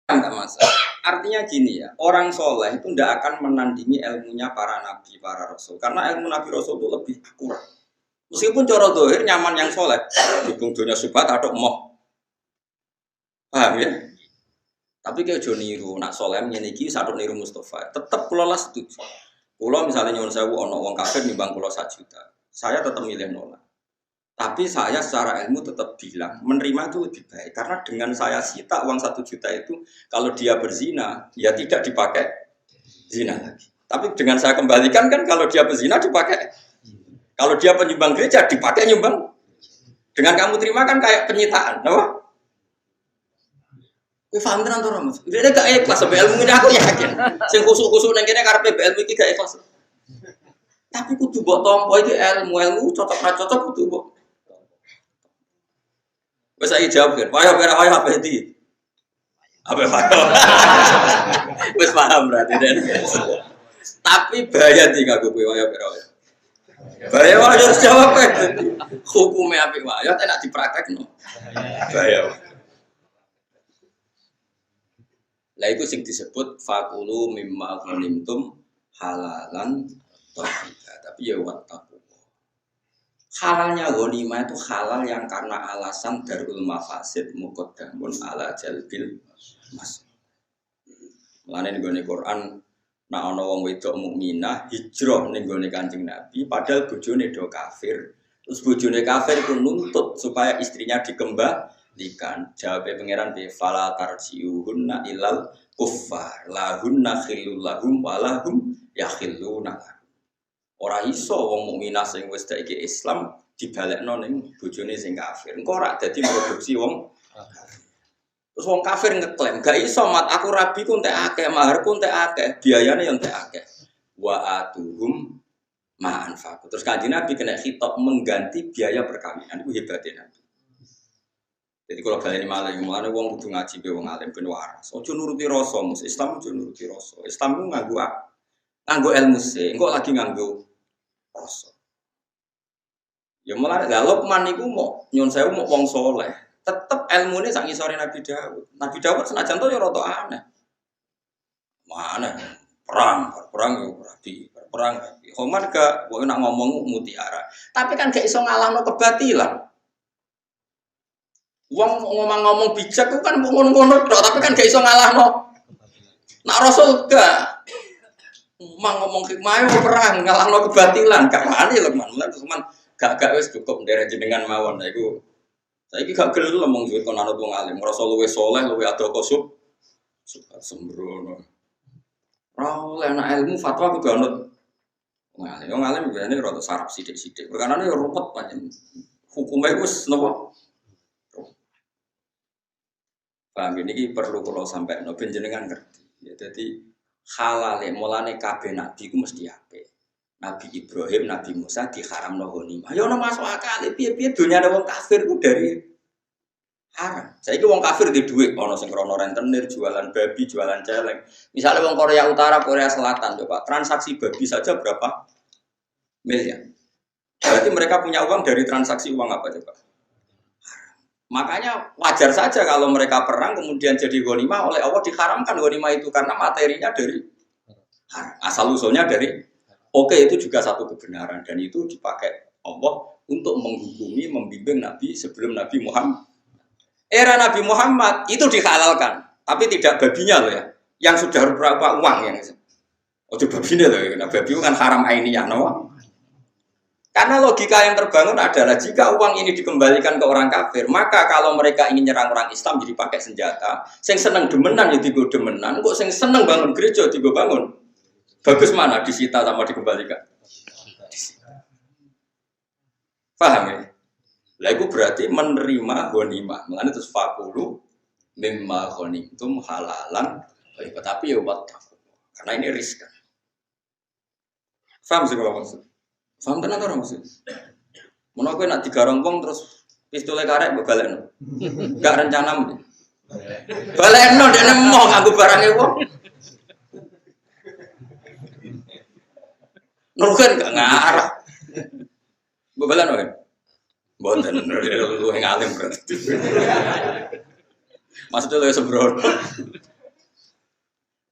Enggak masalah. Artinya gini ya, orang soleh itu tidak akan menandingi ilmunya para nabi, para rasul. Karena ilmu nabi rasul itu lebih akurat. Meskipun cara dohir nyaman yang soleh, dukung dunia subhat atau moh, paham ya? Tapi kayak jo niru, nak soleh menyeniki satu niru Mustafa. Tetap pulau lah setuju. Pulau misalnya nyuwun sewu ono wong kafir nimbang pulau 1 juta, saya tetap milih nolak. Tapi saya secara ilmu tetap bilang menerima itu lebih baik karena dengan saya sita uang 1 juta itu kalau dia berzina ya tidak dipakai zina lagi. Tapi dengan saya kembalikan kan kalau dia berzina dipakai, kalau dia penyumbang gereja dipakai nyumbang. Dengan kamu terima kan kayak penyitaan, apa? Paham tenan to, Mas? Dia gak ikhlas sampai ilmu ini aku yakin. Sing kusuk-kusuk nang kene karepe ilmu iki gak ikhlas. Tapi kudu mbok tampa iki ilmu cocok ra cocok kudu mbok. Wes saiki jawab kan. Wayo apa iki? Apa wayo? Wes paham berarti Den. Tapi bahaya iki kanggo kowe wayo. Bahaya harus jawab kan. Hukume apik wayo enak dipraktekno. Bahaya. Lah itu sing disebut fakulu mimma ghanimtum halalan thayyiba. Tapi ya wattaqu. Halalnya ghanimah itu halal yang karena alasan darul mafasid muqaddamun ala jalbil mas. Mulane ning Quran nek ana wong wedok mukminah hijrah ning gone Kanjeng Nabi padahal bojone do kafir. Terus bojone kafir pun nuntut supaya istrinya dikembalikan. Jawabe pangeran bi fala tarjiuhunna ilal kuffar lahunna khillul lahum walahum yakhilluna. Ora iso wong mukminah sing wis saiki Islam dibalekno ning bojone sing kafir. Engko ora dadi produksi wong kafir. Terus wong kafir ngeklaim, gak iso mat aku rabi ku entek akeh, maharku entek akeh, biayane yo entek akeh. Wa atuhum ma'anfaqu. Terus Kanjeng Nabi kena khitab mengganti biaya perkawinan. Iku hebatnya Nabi. Jadi kalau kalian ini malah, mulane wong kudu ngaji be wong alim ben waras. Ojo nuruti rasa, Islam ojo nuruti rasa. Islam ku nganggo ilmu sih, engko lagi nganggo rasa. Ya mulane lha Luqman niku mau nyun sewu mau wong saleh. Tetep ilmune sak ngisore Nabi Daud. Nabi Daud senajan to ya rada aneh. Mana perang yo berarti perang. Umar gak kok nak ngomong mutiara. Tapi kan gak iso ngalahno kebatilan. Wong ngomong bijak itu kan ngono-ngono tok, tapi kan gak iso ngalahno. Nak Rasul gak ngomong hikmah perang ngalahno kebatilan, gak wani lho man. Cuman gak wis cukup nderek jenengan mawon. Nah iku saiki gak gelem ngomong duwe kon anut wong alim. Rasul luwih saleh, luwih ado kosub. Sembrono. Ora oleh anak ilmu fatwa kudu anut wong alim biasane rada sarap sithik-sithik. Perkarane yo rupet pancen. Hukume wis napa? Paham ini perlu kalau sampai no jenengan ngerti. Ya, jadi halale mulane kabeh nabi ku mesti apik. Nabi Ibrahim, Nabi Musa diharamno ghanimah. Ya ono masuk akal piye-piye dunya ada wong kafir ku dari haram. Saiki wong kafir di dhuwit ono sing krono rentenir, jualan babi, jualan celeng. Misalnya wong Korea Utara, Korea Selatan coba transaksi babi saja berapa miliar. Berarti mereka punya uang dari transaksi uang apa coba? Makanya wajar saja kalau mereka perang kemudian jadi ghanimah oleh Allah diharamkan ghanimah itu karena materinya dari asal usulnya dari itu juga satu kebenaran dan itu dipakai Allah untuk menghukumi membimbing Nabi sebelum Nabi Muhammad. Era Nabi Muhammad itu dihalalkan tapi tidak babinya loh ya yang sudah berapa uang yang babinya loh ya. Nah, babi itu kan haram ainiyah no? Karena logika yang terbangun adalah jika uang ini dikembalikan ke orang kafir, maka kalau mereka ingin nyerang orang Islam jadi pakai senjata, sing seneng demenan ya digo demenan, kok sing seneng bangun gereja digo bangun. Bagus mana disita sama dikembalikan? Disita. Paham ya? Lah itu berarti menerima ghanimah. Mulane terus fakulu mimma ghanimtum halalan, tapi ya wattaqu. Karena ini riskan. Paham sih kalau maksud? Paham tenan ora maksud? Mun kowe nak digarong wong terus pistole karek mbok balekno. Enggak rencanamu. Balekno dekne emoh nganggo barange wong. Nurukan enggak ngarah. Mbok balekno kan? Mboten lu ngalim berarti. Maksudnya lu sembrono.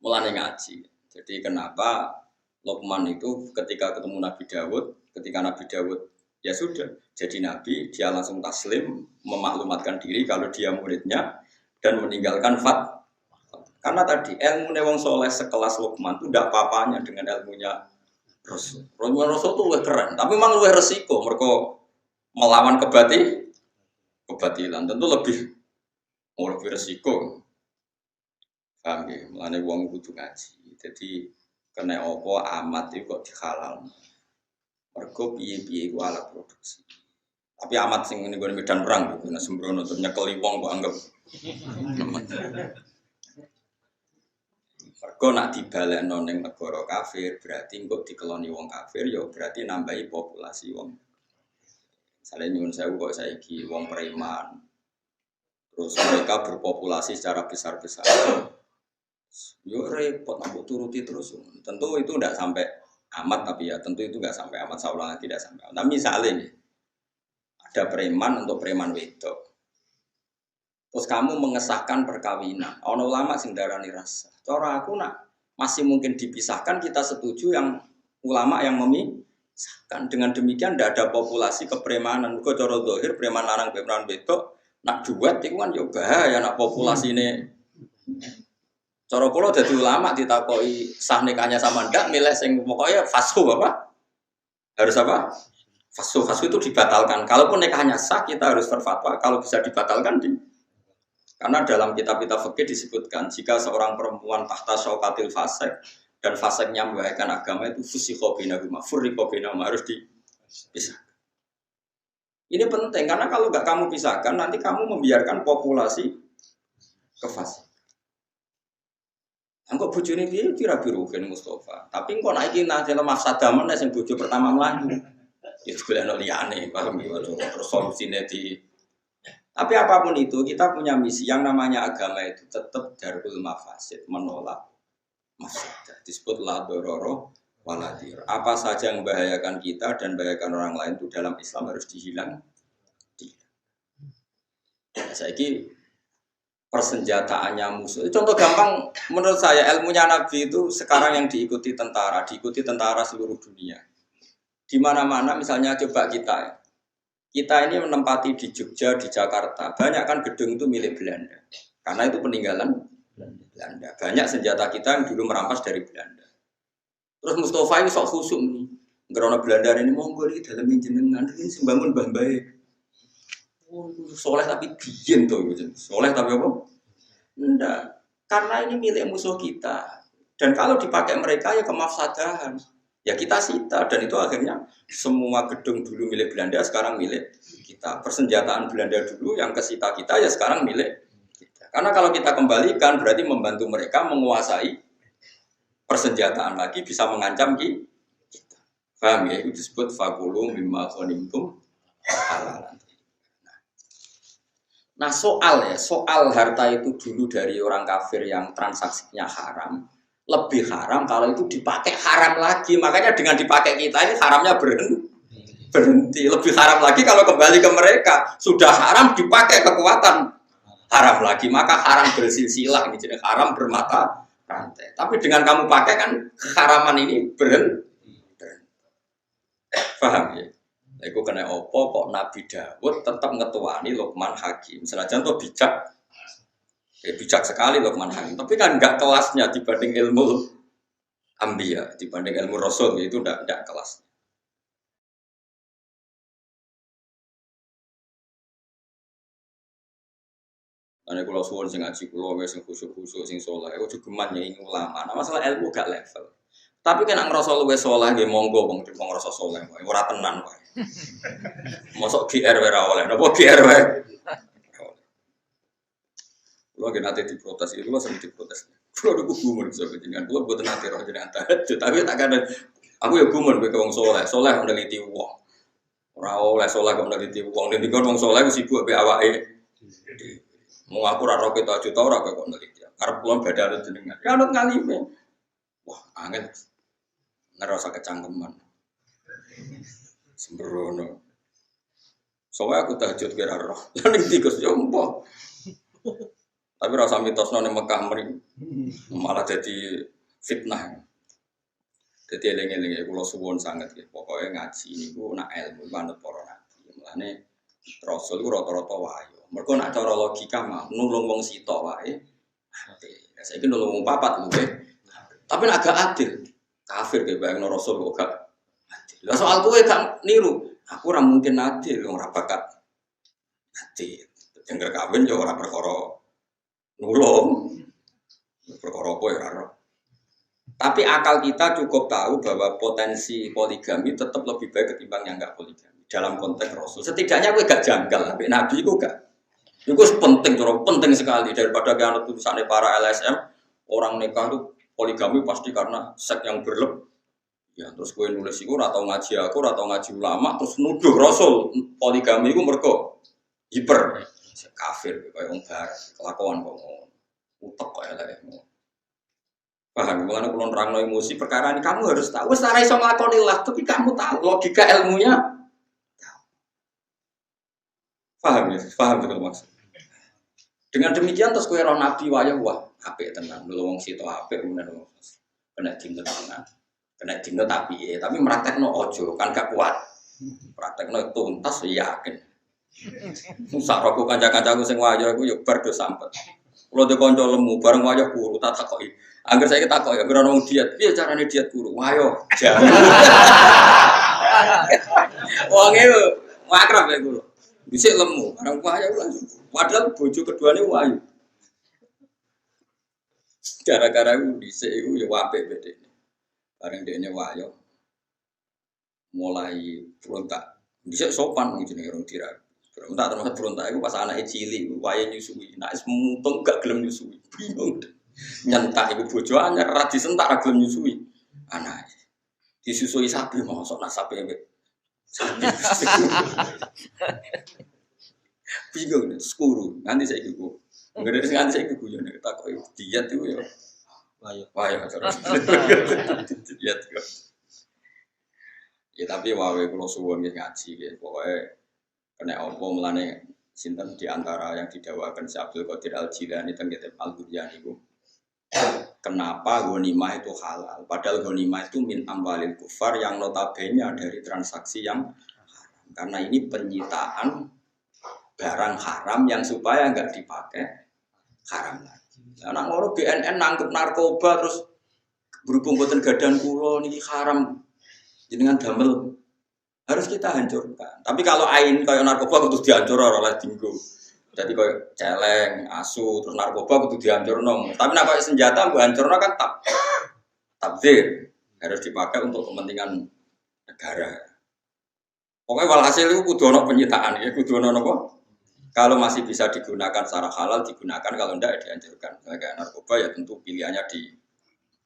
mulane ngaji. Jadi kenapa Luqman itu ketika ketemu Nabi Dawud, ketika Nabi Dawud ya sudah jadi nabi, dia langsung taslim, memaklumatkan diri kalau dia muridnya dan meninggalkan karena tadi ilmu wong soleh sekelas Luqman itu tidak apa-apanya dengan ilmunya Rasul. Rasul itu lebih keren, tapi memang lebih resiko mereka melawan kebatilan tentu lebih resiko. Paham ya? Mulane wong kudu ngaji. Jadi kena opo amat itu kok dihalal. Mergo piye-piye iku alat produksi. Tapi amat sing ngene medan perang gitu, nah sembrono untuk nyekeli wong kok anggap. Mergo nak dibalekno ning negara kafir berarti kok dikeloni wong kafir ya berarti nambahi populasi wong. Misalnya nyuwun sewu kok saiki wong preman. Terus mereka berpopulasi secara besar-besar. Yo repot aku turuti terus. Tentu itu tidak sampai amat tapi ya tentu itu tidak sampai amat saulang tidak sampai. Nah misalnya nih ada preman untuk preman wedok. Terus kamu mengesahkan perkawinan. Ono ulama sing darani rasa. Cara aku nak masih mungkin dipisahkan kita setuju yang ulama yang memisahkan. Dengan demikian tidak ada populasi kepremanan. Kok cara zahir preman lanang preman wedok nak duet itu kan yo bahaya nak populasi ini. Cara kula dadi ulama ditakoki sah nikahnya sama ndak milih sing pokoknya fashu apa? Harus apa? Fashu itu dibatalkan. Kalaupun nikahnya sah kita harus berfatwa kalau bisa dibatalkan karena dalam kitab-kitab fikih disebutkan jika seorang perempuan tahta syaukatil fasik dan fasiknya membahayakan agama itu fusikha bainahuma furriqa bainahuma harus dipisah. Ini penting karena kalau enggak kamu pisahkan nanti kamu membiarkan populasi kefasik. Engko bojone piye kira biruken Mustafa. Tapi engko nek iki nang mafsadah men sing bojo pertama mlayu. Ya golekno liyane, paham ya terus solusine di. Tapi apapun itu kita punya misi yang namanya agama itu tetap darul mafasid, menolak mafsadah. Disebut la dororo waladir. Apa saja yang membahayakan kita dan membahayakan orang lain itu dalam Islam harus dihilang. Saiki persenjataannya musuh. Contoh gampang menurut saya ilmunya Nabi itu sekarang yang diikuti tentara seluruh dunia. Di mana-mana misalnya coba kita ini menempati di Jogja, di Jakarta, banyak kan gedung itu milik Belanda. Karena itu peninggalan Belanda. Banyak senjata kita yang dulu merampas dari Belanda. Terus Mustafa ini sok khusuk nih. Ngerono Belanda ini monggo iki dalam jenengan ini sembangun bae. Soleh tapi bikin tuh, soleh tapi apa? Enggak, karena ini milik musuh kita. Dan kalau dipakai mereka ya kemafsadahan. Ya kita sita dan itu akhirnya semua gedung dulu milik Belanda sekarang milik kita. Persenjataan Belanda dulu yang kesita kita ya sekarang milik kita. Karena kalau kita kembalikan berarti membantu mereka menguasai persenjataan lagi bisa mengancam kita. Paham ya? Itu disebut fakulu mimma ghanimtum halalan. Nah soal harta itu dulu dari orang kafir yang transaksinya haram lebih haram kalau itu dipakai haram lagi, makanya dengan dipakai kita ini haramnya berhenti. Lebih haram lagi kalau kembali ke mereka sudah haram dipakai kekuatan haram lagi, maka haram bersilsilah ini jadi haram bermata rantai. Tapi dengan kamu pakai kan keharaman ini berhenti. Paham ya? Iku kena opo kok Nabi Dawud tetap ngetuani Luqman Hakim. Senajan tuh bijak sekali Luqman Hakim. Tapi kan enggak kelasnya dibanding ilmu Ambiya, dibanding ilmu Rasul itu enggak kelas. Ane kula suwun sing ngaji kula wis sing khusuk-khusuk sing saleh, ojo geman nyai ulama. Nah, masalah ilmu gak level. Tapi kan ngrasa luwih saleh nggih monggo wong ngrasa saleh wae, ora tenan wae. Mosok GR wae ora oleh, napa GR wae? Kulo ge nate diprotes, kulo sering diprotes. Kulo niku gumun iso jenengan, kulo mboten nate roh jenengan tahajud, tapi tak kadang aku ya gumun kowe wong saleh neliti wong. Ora oleh saleh kok neliti wong, nek dikon wong saleh wis sibuk mbek awake. Mau aku ora roh tahajud ta ora kok neliti. Karep kulo badhe jenengan. Ya anut ngalime. Wah, angel. Ngerasa kecangkeman. Sembrono. Soalnya aku tahajud kira roh. Lan iki Gus yo empo. Tapi rasa mitosno ning Mekah mriki. Malah jadi fitnah. Jadi eling-eling kula suwun sanget nggih. Pokoke ngaji niku nak ilmu manut para nabi. Mulane Rasul iku rata-rata wahyu. Mergo nak cara logika mah nulung wong sitok wae. Ya saiki nulung wong papat luwih. Tapi nak agak adil. Kafir ge bayangno Rasul kok gak adil. Lah soal kowe gak niru, aku ora mungkin adil wong ora bakat adil. Jengger kawin yo ora perkara nulung. Perkara apa ya ora. Tapi akal kita cukup tahu bahwa potensi poligami tetap lebih baik ketimbang yang enggak poligami dalam konteks Rasul. Setidaknya gue gak janggal, tapi Nabi itu gak. Itu penting, penting sekali daripada yang tulisannya para LSM orang nikah itu poligami pasti karena seks yang berlebih. Ya terus gue nulis itu atau ngaji aku atau ngaji ulama terus nuduh Rasul poligami itu mergo hiper kafir kayak orang barat kelakuan kok utek kayak LSM. Paham, mulane kula nerangno emosi perkara ini kamu harus tahu. Wis ora iso nglakoni lah, tapi kamu tahu logika ilmunya. Paham ya? Paham betul maksud. Dengan demikian terus kowe ora nabi wayah wah, apik tenan. Lho wong sito apik menawa kena dinten tenan. Kena dinten tapi meraktekno ojo kan gak kuat. Praktekno tuntas yakin. Sak roko kanca-kancaku sing wayah iku yo bar do sampet. Kulo de kanca lemu bareng wayah guru tak takoki. Angger saya takok ya, bener wong diet, piye carane diet guru? Wayo, jam. Wong e akrab ya guru. Dhisik lemu, bareng wayo langsung. Padahal bojo keduane wayu. Gara-gara iku dhisik iku ya apik bedene. Bareng dekne wayo. Mulai berontak. Dhisik sopan jenenge rong dirabi. Berontak terus berontak iku pas anake cilik, wae nyusui. Nek wis mutung gak gelem nyusui. Bingung. Nyentak ibu bojo anyar ra disentak ra gelem nyusui anake disusui sapi mosok nasabe sapi bingung skuru nanti saiki ku ngene nganti saiki ku yo nek takoki diet iku yo wayo terus diet kok ya tapi wae kula suwun ngaji nggih pokoke kena apa mulane sinten di antara yang didakwakan Syekh Abdul Qadir Al-Jilani teng kitab Al-Burjan iku kenapa ghanimah itu halal? Padahal ghanimah itu min amwalil kufar yang notabene dari transaksi yang haram. Karena ini penyitaan barang haram yang supaya enggak dipakai haram lagi. Nah, ngono BNN nangkep narkoba terus berhubung boten gadan kula niki haram. Jenengan damel harus kita hancurkan. Tapi kalau ain kaya narkoba kudu dihancur ora oleh dinggo. Jadi kau celeng, asu, terus narkoba kudu dihancurno. Tapi nak kau senjata mbok hancurno kan tabdzir harus dipakai untuk kepentingan negara. Pokoknya walhasil itu kudu ono penyitaan ya, kudu ono apa? Kalau masih bisa digunakan secara halal digunakan, kalau tidak dihancurkan. Kayak narkoba ya tentu pilihannya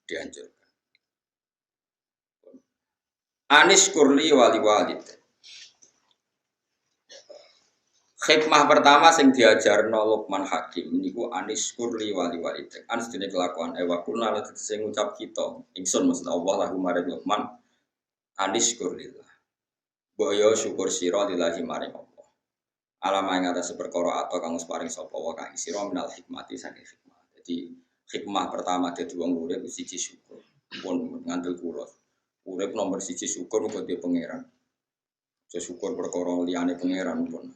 dihancurkan. Anis kurli wali walid. Hikmah pertama sing diajarno Luqman Hakim niku anis kurli wali walidek. Anis dene kelakuan wa kulna lan sing ngucap kita. Ingsun maksud Allah lahu maring Luqman anis kurlillah. Boyo syukur sira lillahi maring Allah. Alama ing atas perkara atau kang paring sapa wa kang sira minal hikmati saking hikmah. Jadi hikmah pertama dadi wong urip siji syukur. Pun ngandel kula. Urip nomor siji syukur kok dhewe pangeran. Syukur perkara liyane pangeran pun.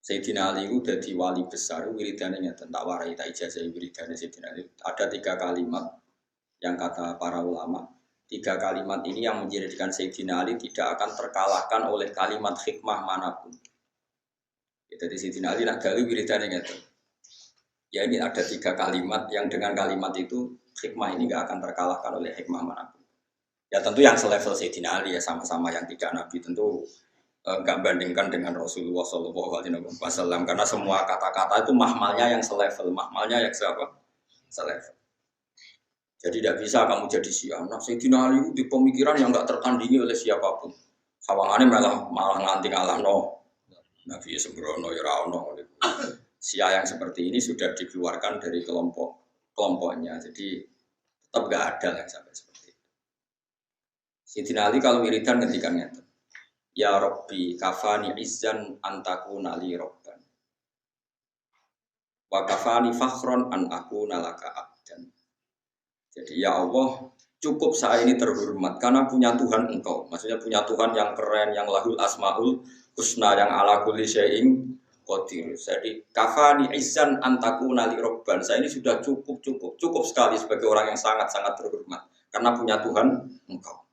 Sayyidina Ali itu jadi wali besar, wiridannya ngeten tak warai tak ijazah wiridannya Sayyidina Ali. Ada 3 kalimat yang kata para ulama, 3 kalimat ini yang menjadikan Sayyidina Ali tidak akan terkalahkan oleh kalimat hikmah manapun. Jadi Sayyidina Ali nak gawe wiridannya ngeten. Ya ini ada 3 kalimat yang dengan kalimat itu hikmah ini gak akan terkalahkan oleh hikmah manapun. Ya tentu yang selevel Sayyidina Ali ya sama-sama yang tidak Nabi tentu. Enggak bandingkan dengan Rasulullah SAW karena semua kata-kata itu mahmalnya yang selevel, mahmalnya yang siapa? Selevel. Jadi tidak bisa kamu jadi Syiah. Nah, Sayyidina Ali itu di pemikiran yang enggak tertandingi oleh siapapun. Sawangannya malah nganti ngalahno. Nabi sembrono ya ra ono. Syiah yang seperti ini sudah dikeluarkan dari kelompoknya. Jadi tetap enggak ada yang sampai seperti itu. Sayyidina Ali kalau wiridan ngendikan ngeten. Ya Rabbi kafani izzan antaku nali robban. Wa kafani fakhron an aku nalaka abdan. Jadi ya Allah, cukup saya ini terhormat karena punya Tuhan Engkau. Maksudnya punya Tuhan yang keren, yang lahul asmaul husna, yang ala kulli syai'in qadir. Jadi kafani izzan antaku nali robban. Saya ini sudah cukup sekali sebagai orang yang sangat terhormat karena punya Tuhan Engkau.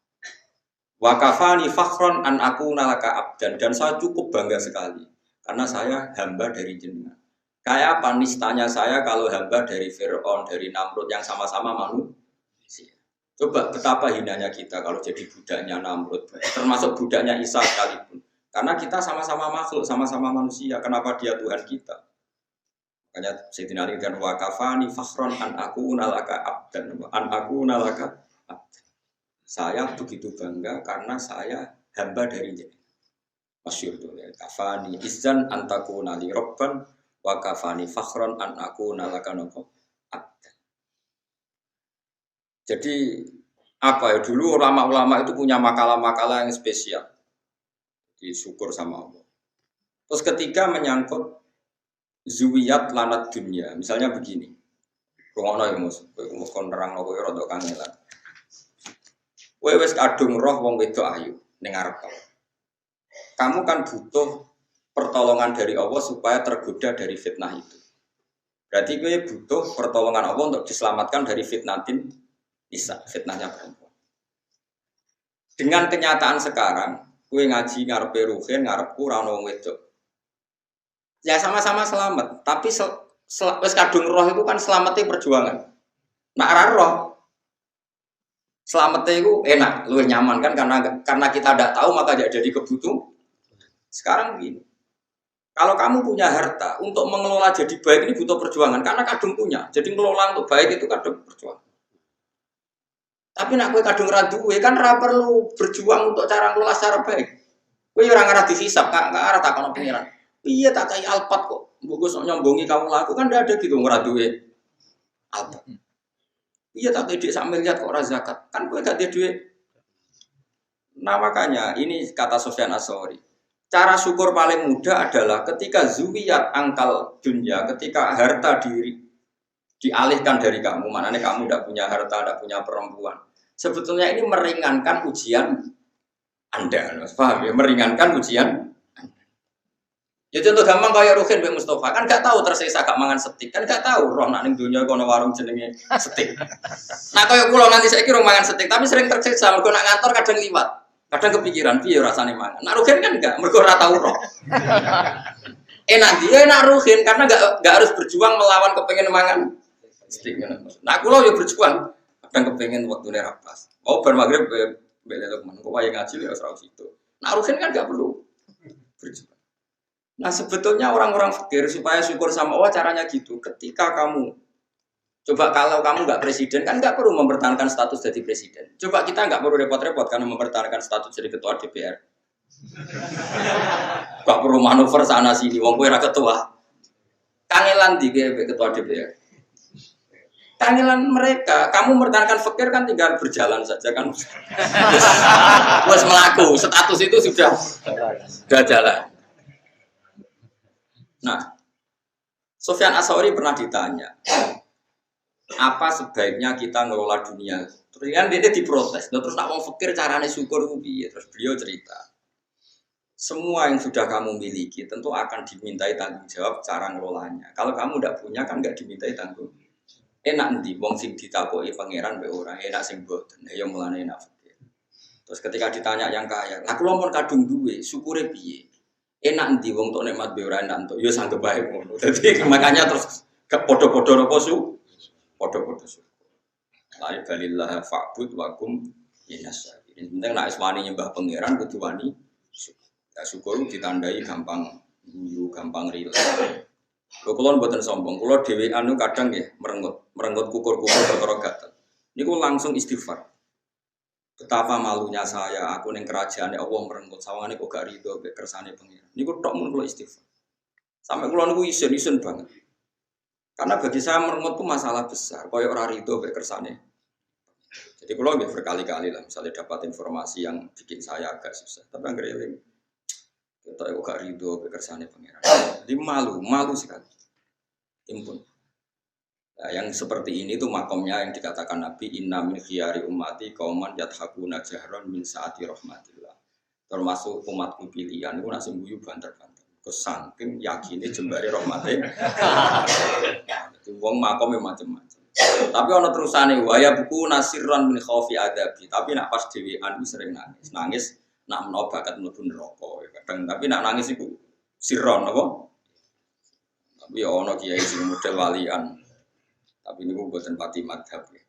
Wa kafani fakhron an aku nalaka abdan, dan saya cukup bangga sekali karena saya hamba dari jenengan. Kayak apa nistanya saya kalau hamba dari Fir'aun, dari Namrud yang sama-sama manusia. Coba betapa hinanya kita kalau jadi budaknya Namrud, termasuk budaknya Isa sekalipun. Karena kita sama-sama makhluk, sama-sama manusia. Kenapa dia Tuhan kita? Makanya Sayyidina Ali dan wakafani fakhron an aku nalaka abdan, an aku nalaka abdan. Saya begitu bangga karena saya hamba dari dia. Masyhur itu ya. Kafani izzan antaku nali robban wa kafani fakhron an aku nalaka abdan. Jadi apa ya, dulu ulama-ulama itu punya makalah-makalah yang spesial. Disyukur sama Allah. Terus ketika menyangkut zuwiyat lanat dunia, misalnya begini. Rungokno ya Mus, kowe kon nerangno kowe rada kangelan. Kowe wis kadung roh wong wedok ayu ning ngarep. Kamu kan butuh pertolongan dari Allah supaya tergoda dari fitnah itu. Berarti gue butuh pertolongan Allah untuk diselamatkan dari fitnatin Nisa, fitnahnya perempuan. Dengan kenyataan sekarang, gue ngaji ngarepe ruhin, ngarepku ora ono wong wedok. Ya sama-sama selamat, tapi wis kadung roh itu kan selamatnya perjuangan. Nak ora roh selamatnya itu enak, luwih nyaman kan karena kita tidak tahu maka jadi kebutuhan. Sekarang begini, kalau kamu punya harta, untuk mengelola jadi baik ini butuh perjuangan, karena kadung punya. Jadi mengelola untuk baik itu kadung perjuangan. Tapi nak kue kadung raduwe kan ora perlu berjuang untuk cara mengelola secara baik. Kue orang arah dihisap, nggak arah tak kono pengiran. Iya tak kayak alpat kok, bagus nyombongi kamu laku kan tidak ada gitu ngeraduwe alpat. Iya tak kayak dia sambil lihat kok zakat, kan kue gak dia duit. Nah makanya ini kata Sufyan Ats-Tsauri. Cara syukur paling mudah adalah ketika zuwiyat angkal dunia, ketika harta dialihkan dari kamu, maknanya kamu tidak punya harta, tidak punya perempuan. Sebetulnya ini meringankan ujian Anda, paham ya? Meringankan ujian Anda. Ya contoh gampang kayak Ruhin Mbak Mustafa, kan gak tahu tersisa gak mangan setik, kan gak tahu roh nak ning dunia kono warung jenenge setik. Nah kayak kula nanti saya kira mangan setik, tapi sering tersiksa mergo nak ngantor kadang liwat. Kadang kepikiran piye rasane mangan. Nak Ruhin kan enggak, mergo ora tau roh. Enak dia enak Ruhin karena enggak harus berjuang melawan kepengen mangan setik. Nah kula yo berjuang, kadang kepengen waktune ra pas. Oh bar magrib belok men, kok wae ngaji ya ora situ. Nak Ruhin kan enggak perlu berjuang. Nah sebetulnya orang-orang fikir supaya syukur sama Allah caranya gitu. Ketika kamu coba kalau kamu nggak presiden kan nggak perlu mempertahankan status jadi presiden. Coba kita nggak perlu repot-repot karena mempertahankan status jadi ketua DPR. Gak perlu manuver sana sini. Wong kowe ra ketua. Kangelan di ketua DPR. Kangelan mereka. Kamu mempertahankan fikir kan tinggal berjalan saja kan. Wes melaku. Status itu sudah jalan. Nah, Sufyan Ats-Tsauri pernah ditanya, apa sebaiknya kita ngelola dunia? Terus kan dia diprotes. Terus nak mau fikir carane syukur piye? Terus beliau cerita, semua yang sudah kamu miliki tentu akan dimintai tanggung jawab cara ngelolanya. Kalau kamu tidak punya kan nggak dimintai tanggung. Enak ndi wong sing ditakoki pangeran mbek ora enak sing mboten. Ya mulane enak fikir. Terus ketika ditanya yang kaya, "Lah kula mun kadung duwe, syukure piye?" Enak ndi wong tok nikmat be ora enak entuk ya sanggep bae ngono. Dadi makanya terus gak padha-padha napa su? Padha-padha su. La ilaha fa'bud wa kum minas syakirin. Penting nek wani nyembah pangeran kudu wani. Ya syukur ditandai gampang guru, gampang rileks. Lho kula mboten sombong, kula dhewean niku kadang nggih merengut kukur-kukur perkara gatel. Niku langsung istighfar. Betapa malunya saya, aku ning kerajaan Allah merenggut sawangane kok gak rido mek kersane pengiran. Niku tok mun kula istighfar. Sampai kula niku isin banget. Karena bagi saya merengut itu masalah besar, koyo ora rido mek kersane. Jadi kula nggih berkali-kali lah misalnya dapat informasi yang bikin saya agak susah, tapi anggere eling. Kita kok gak rido mek kersane pengiran. Jadi malu sekali. impun. Nah, yang seperti ini tuh makomnya yang dikatakan Nabi inna min khiyari ummati qauman yathakuna jahron min saati rahmatillah. Termasuk umatku pilihan itu nasi guyu banter-banter. Kesangking yakini jembari rahmate. Itu wong makome macam-macam. Tapi ana terusane waya buku nasirran min khaufi adabi. Tapi nak pas dhewean sering nangis. Nangis nak menawa bakat mlebu neraka kadang. Tapi nak nangis iku sirron apa? Tapi ya ana kiai sing model walian. Tapi ini bukan pati madhab ya.